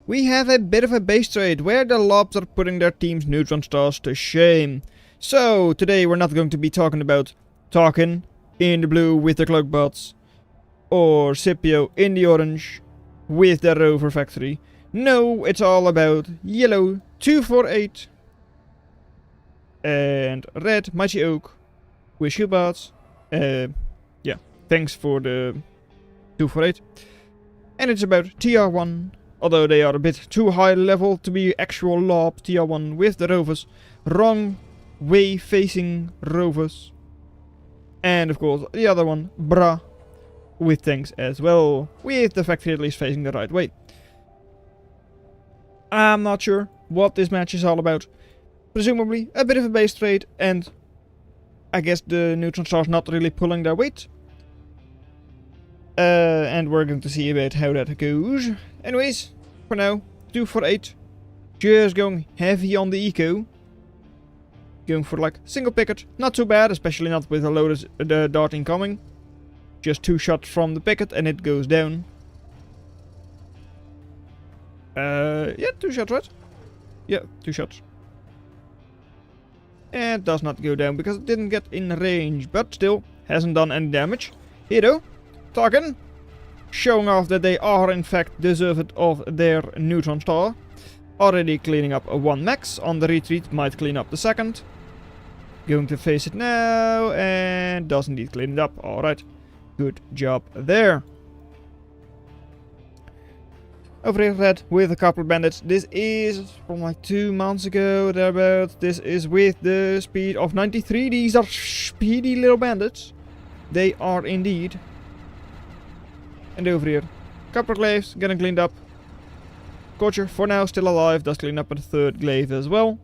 we have a bit of a base trade where the Lobs are putting their team's Neutron stars to shame. So, today we're not going to be talking about Talkin in the blue with the cloak bots, or Scipio in the orange with the rover factory. No, it's all about yellow 248 and red Mighty Oak with shield bots. Yeah, thanks for the 248. And it's about TR1, although they are a bit too high level to be actual Lob TR1 with the rovers. Wrong way facing rovers. And of course the other one, Bra, with tanks as well, with the factory at least facing the right way. I'm not sure what this match is all about. Presumably a bit of a base trade, and I guess the Neutron stars not really pulling their weight. And we're going to see a bit how that goes. Anyways, for now, 248. Just going heavy on the eco. Going for like single picket. Not too bad, especially not with a loaded dart incoming. Just 2 shots from the picket and it goes down. Yeah, 2 shots, right? Yeah, 2 shots. And does not go down because it didn't get in range, but still hasn't done any damage. Here though, Talkin, showing off that they are in fact deserved of their Neutron star. Already cleaning up a 1 max on the retreat, might clean up the second. Going to face it now, and does indeed clean it up. Alright, good job there. Over here, red with a couple of bandits. This is from like 2 months ago, thereabouts. This is with the speed of 93. These are speedy little bandits. They are indeed. And over here, couple of glaives getting cleaned up. Scorcher, for now, still alive. Does clean up a 3rd glaive as well.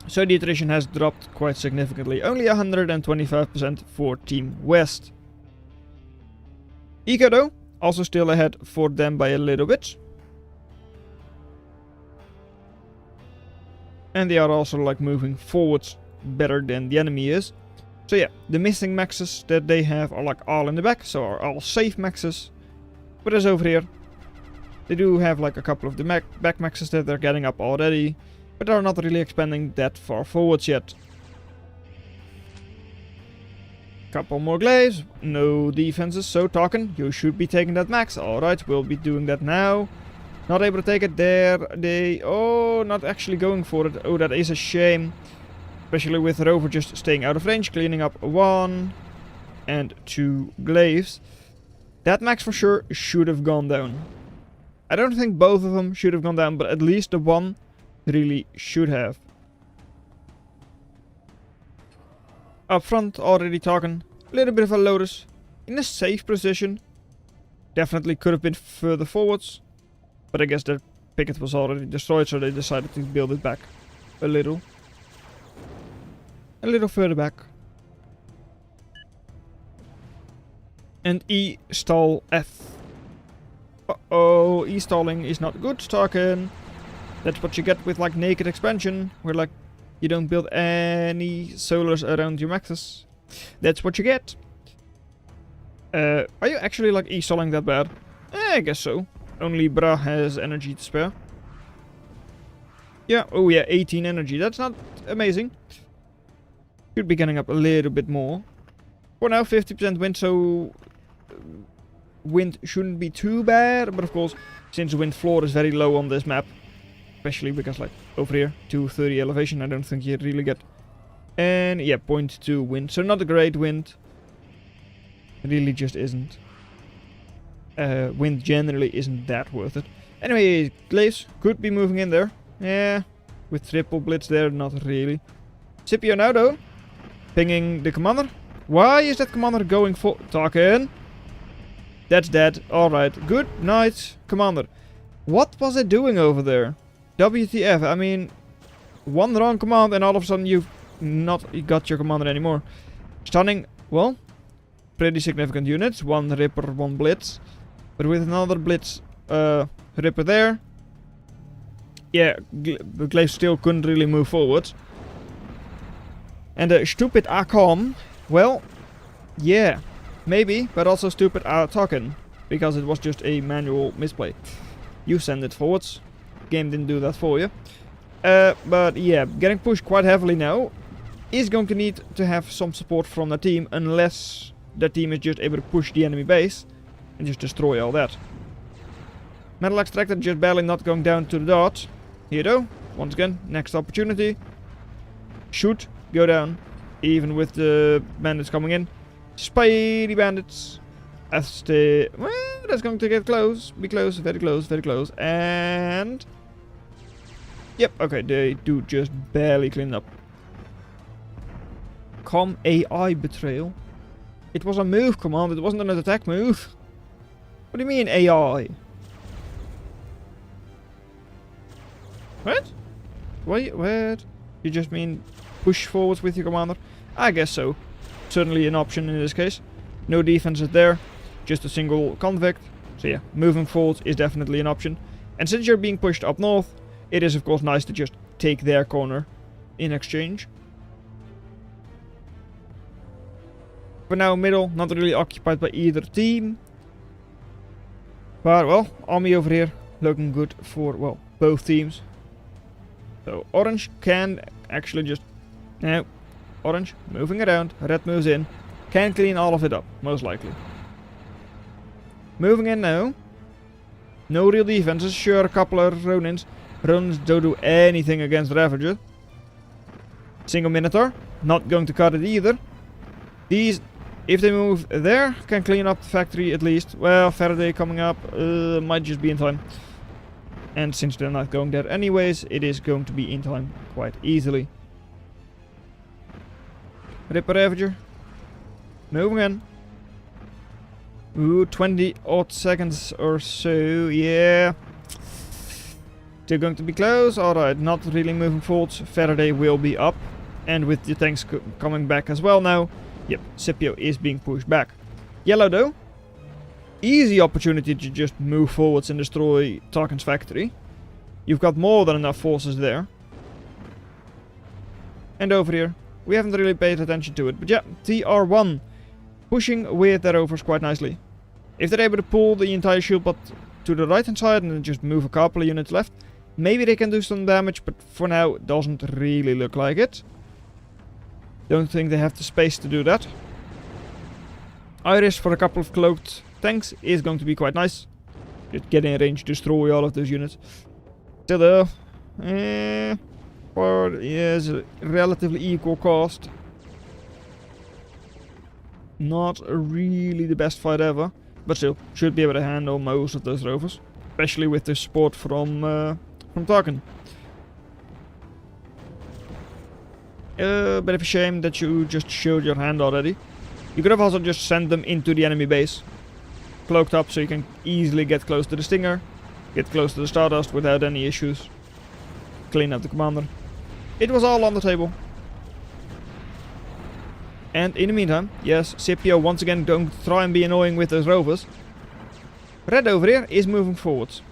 So the attrition has dropped quite significantly. Only 125% for Team West. Eco though, also still ahead for them by a little bit. And they are also like moving forwards better than the enemy is. So yeah, the missing maxes that they have are like all in the back, so are all safe maxes. But as over here, they do have like a couple of the back maxes that they're getting up already, but are not really expanding that far forwards yet. Couple more glaives, no defenses, so Talkin, you should be taking that max. Alright, we'll be doing that now. Not able to take it there, not actually going for it. Oh, that is a shame. Especially with Rover just staying out of range, cleaning up 1 and 2 glaives. That max for sure should have gone down. I don't think both of them should have gone down, but at least the one really should have. Up front, already talking. A little bit of a Lotus. In a safe position. Definitely could have been further forwards. But I guess their picket was already destroyed, so they decided to build it back a little. A little further back. And E-stall F. Uh-oh, E-stalling is not good, Talkin. That's what you get with like naked expansion, where like you don't build any solars around your maxes. That's what you get. Are you actually like E-stalling that bad? I guess so. Only Bra has energy to spare. Yeah, oh yeah, 18 energy. That's not amazing. Should be getting up a little bit more. For now, 50% wind, so wind shouldn't be too bad. But of course, since the wind floor is very low on this map, especially because like over here, 230 elevation, I don't think you really get. And yeah, 0.2 wind, so not a great wind. Really just isn't. Wind generally isn't that worth it. Anyway, glaives could be moving in there. Yeah, with triple blitz there, not really. Scipio now though, pinging the commander. Why is that commander going for Talkin? That's dead. Alright, good night, commander. What was it doing over there? WTF, I mean, one wrong command and all of a sudden you've not got your commander anymore. Stunning, well, pretty significant units. 1 Ripper, 1 Blitz. But with another Blitz Ripper there, yeah, the glaive still couldn't really move forward. And the stupid Akon, well, yeah, maybe, but also stupid Talkin. because it was just a manual misplay. You send it forwards. Game didn't do that for you. But yeah, getting pushed quite heavily now is going to need to have some support from the team, unless the team is just able to push the enemy base and just destroy all that. Metal extractor just barely not going down to the dot. Here though, once again, next opportunity. Shoot, go down, even with the bandits coming in. Spidey bandits. Well, that's going to get close. Be close, very close, very close. And yep, okay, they do just barely clean up. Com AI betrayal. It was a move command, it wasn't an attack move. What do you mean AI? What? What? You just mean push forwards with your commander? I guess so. Certainly an option in this case. No defenses there, just a single convict. So yeah, moving forwards is definitely an option. And since you're being pushed up north, it is of course nice to just take their corner in exchange. For now, middle, not really occupied by either team. But well, army over here looking good for, well, both teams. So orange can actually just, now, orange moving around, red moves in, can clean all of it up, most likely. Moving in now. No real defenses, sure a couple of Ronins. Ronins don't do anything against Ravager. Single Minotaur, not going to cut it either. These, if they move there, can clean up the factory at least. Well, Faraday coming up, might just be in time. And since they're not going there anyways, it is going to be in time quite easily. Ripper Ravager. Moving in. Ooh, 20 odd seconds or so, yeah. They're going to be close, alright, not really moving forwards. Faraday will be up. And with the tanks coming back as well now, yep, Scipio is being pushed back. Yellow though, easy opportunity to just move forwards and destroy Tarkin's factory. You've got more than enough forces there. And over here, we haven't really paid attention to it, but yeah, TR1 pushing with their rovers quite nicely. If they're able to pull the entire shield pot to the right hand side and then just move a couple of units left, maybe they can do some damage, but for now it doesn't really look like it. Don't think they have the space to do that. Iris for a couple of cloaked tanks is going to be quite nice. Just get in range, destroy all of those units. Still though, for yes, a relatively equal cost. Not really the best fight ever, but still should be able to handle most of those rovers, especially with the support from Tarkin. Bit of a shame that you just showed your hand already. You could have also just sent them into the enemy base, cloaked up, so you can easily get close to the Stinger, get close to the Stardust without any issues, clean up the commander. It was all on the table. And in the meantime, yes, Scipio once again going to try and be annoying with those rovers. Red over here is moving forwards.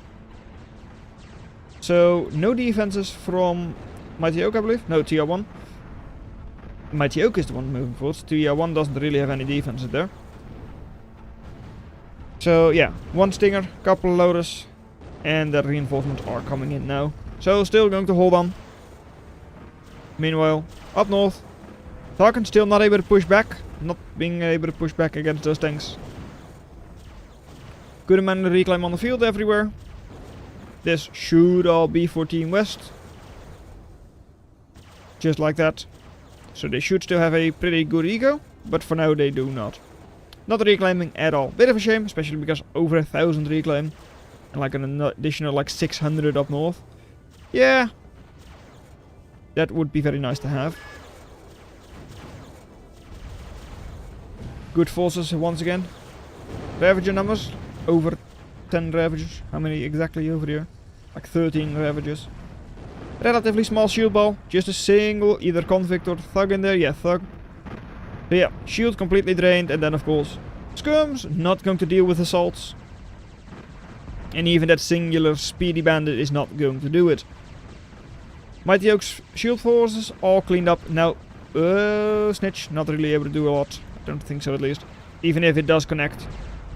So, no defenses from Mighty Oak, I believe. No, TR1. Mighty Oak is the one moving forwards. TR1 doesn't really have any defenses there. So, yeah, one Stinger, couple of loaders, and the reinforcements are coming in now. So, still going to hold on. Meanwhile, up north, Tarkin still not able to push back. Not being able to push back against those tanks. Good amount of reclaim on the field everywhere. This should all be for Team West. Just like that. So they should still have a pretty good ego, but for now they do not. Not reclaiming at all. Bit of a shame, especially because over 1,000 reclaim. And like an additional like 600 up north. Yeah. That would be very nice to have. Good forces once again. Ravager numbers. Over 10 Ravagers. How many exactly over here? Like 13 Ravagers. Relatively small shield ball. Just a single either convict or thug in there. Yeah, thug. So yeah, shield completely drained. And then of course, scums. Not going to deal with assaults. And even that singular speedy bandit is not going to do it. Mighty Oak's shield forces all cleaned up. Now, Snitch not really able to do a lot. I don't think so at least. Even if it does connect.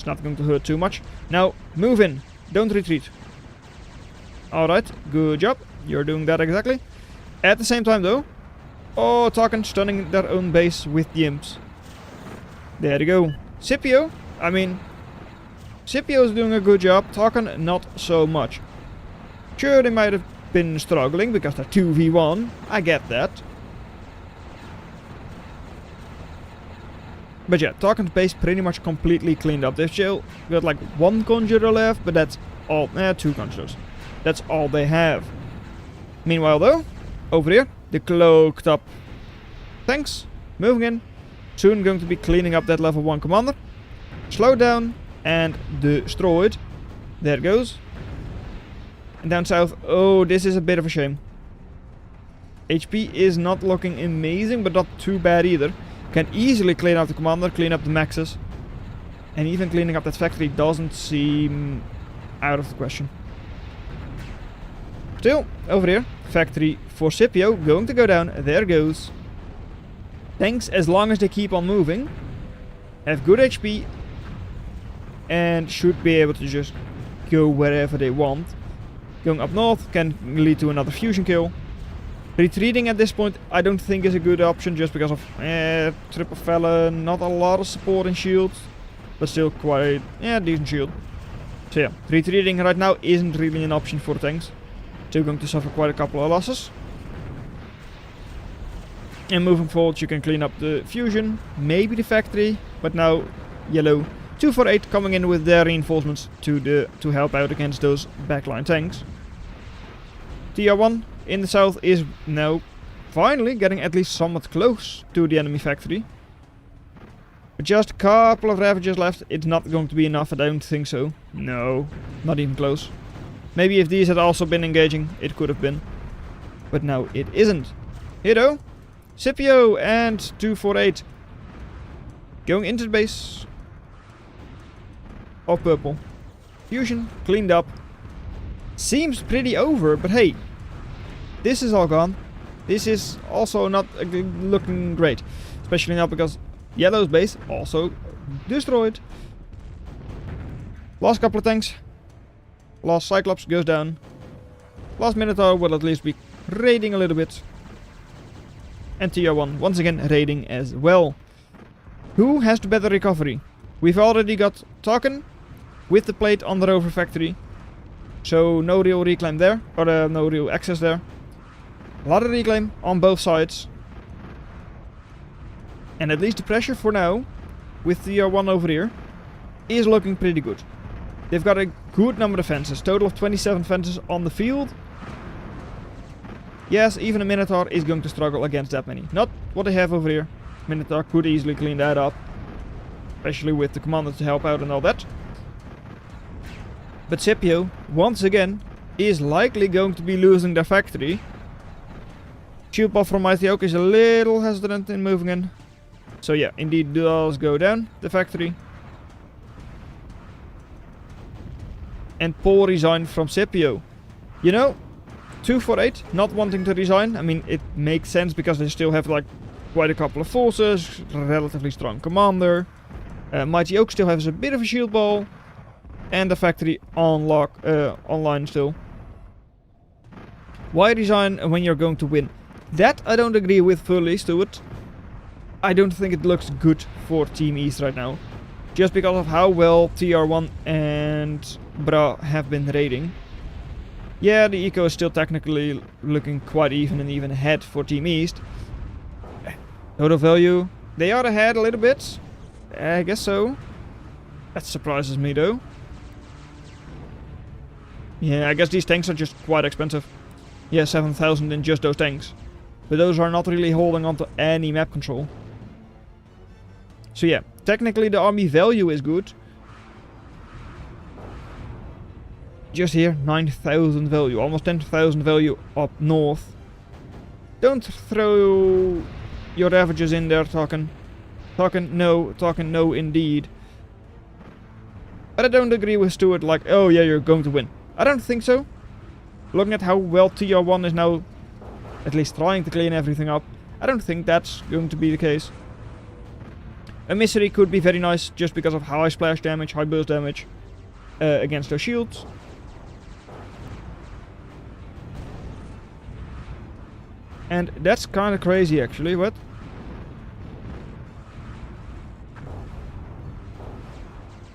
It's not going to hurt too much. Now, move in. Don't retreat. Alright, good job. You're doing that exactly. At the same time though, oh, Tarkin stunning their own base with the imps. There you go. Scipio, I mean, Scipio is doing a good job. Tarkin, not so much. Sure, they might have been struggling because they're 2v1. I get that. But yeah, Tarkin's base pretty much completely cleaned up. They've still got like one conjurer left, but that's all. Two conjurers. That's all they have. Meanwhile though, over here, the cloaked up tanks moving in. Soon going to be cleaning up that level 1 commander. Slow down and destroyed. There it goes. And down south, oh, this is a bit of a shame. HP is not looking amazing, but not too bad either. Can easily clean out the commander, clean up the maxes. And even cleaning up that factory doesn't seem out of the question. Still, over here, factory for Scipio going to go down. There goes. Tanks, as long as they keep on moving, have good HP and should be able to just go wherever they want. Going up north can lead to another fusion kill. Retreating at this point I don't think is a good option just because of triple felon, not a lot of support and shields, but still quite decent shield. So yeah, retreating right now isn't really an option for tanks. Still going to suffer quite a couple of losses. And moving forward you can clean up the fusion, maybe the factory, but now yellow 248 coming in with their reinforcements to help out against those backline tanks. TR1 in the south is now finally getting at least somewhat close to the enemy factory. But just a couple of Ravagers left. It's not going to be enough, I don't think so. No, not even close. Maybe if these had also been engaging, it could have been. But now it isn't. Here though, Scipio and 248 going into the base of purple. Fusion cleaned up. Seems pretty over, but hey, this is all gone. This is also not looking great, especially now because yellow's base also destroyed. Last couple of tanks. Last Cyclops goes down. Last Minotaur will at least be raiding a little bit. And TR1 once again raiding as well. Who has the better recovery? We've already got Tarkin with the plate on the rover factory. So no real reclaim there, or no real access there. A lot of reclaim on both sides. And at least the pressure for now, with TR1 over here, is looking pretty good. They've got a good number of fences, total of 27 fences on the field. Yes, even a Minotaur is going to struggle against that many. Not what they have over here. Minotaur could easily clean that up, especially with the commander to help out and all that. But Scipio, once again, is likely going to be losing their factory. Shield ball from Mighty Oak is a little hesitant in moving in. So yeah, indeed does go down, the factory. And poor resign from Scipio. You know, 248 not wanting to resign. I mean, it makes sense because they still have like quite a couple of forces, relatively strong commander. Mighty Oak still has a bit of a shield ball. And the factory online still. Why resign when you're going to win? That I don't agree with fully, Stuart. I don't think it looks good for Team East right now. Just because of how well TR1 and Bra have been raiding. Yeah, the eco is still technically looking quite even and even ahead for Team East. Total value, they are ahead a little bit. I guess so. That surprises me though. Yeah, I guess these tanks are just quite expensive. Yeah, 7,000 in just those tanks. But those are not really holding on to any map control. So yeah, technically the army value is good. Just here, 9,000 value, almost 10,000 value up north. Don't throw your Ravagers in there, Tarkin. Tarkin, no indeed. But I don't agree with Stuart like, oh yeah, you're going to win. I don't think so. Looking at how well TR1 is now at least trying to clean everything up, I don't think that's going to be the case. A Misery could be very nice just because of high splash damage, high burst damage against those shields. And that's kind of crazy actually, what?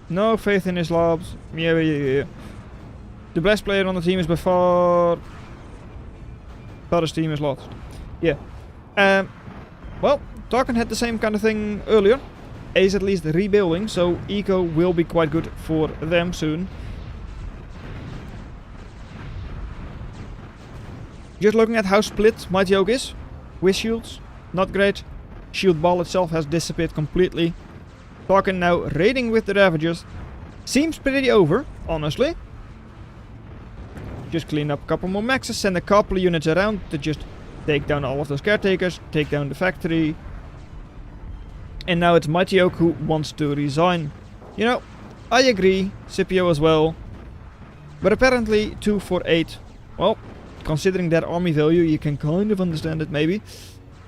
No faith in his labs. Yeah. The best player on the team is by far... But his team is lost. Yeah. Well, Tarkin had the same kind of thing earlier. Is at least rebuilding, so eco will be quite good for them soon. Just looking at how split Mighty Oak is. With shields, not great. Shield ball itself has disappeared completely. Tarkin now raiding with the Ravagers. Seems pretty over, honestly. Just clean up a couple more maxes, send a couple of units around to just take down all of those caretakers, take down the factory. And now it's Mighty Oak who wants to resign. You know, I agree, Scipio as well. But apparently 2 for 8. Well, considering their army value, you can kind of understand it maybe.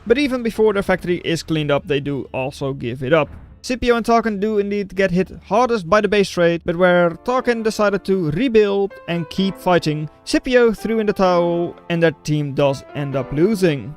But even before their factory is cleaned up, they do also give it up. Scipio and Tarkin do indeed get hit hardest by the base trade, but where Tarkin decided to rebuild and keep fighting, Scipio threw in the towel and their team does end up losing.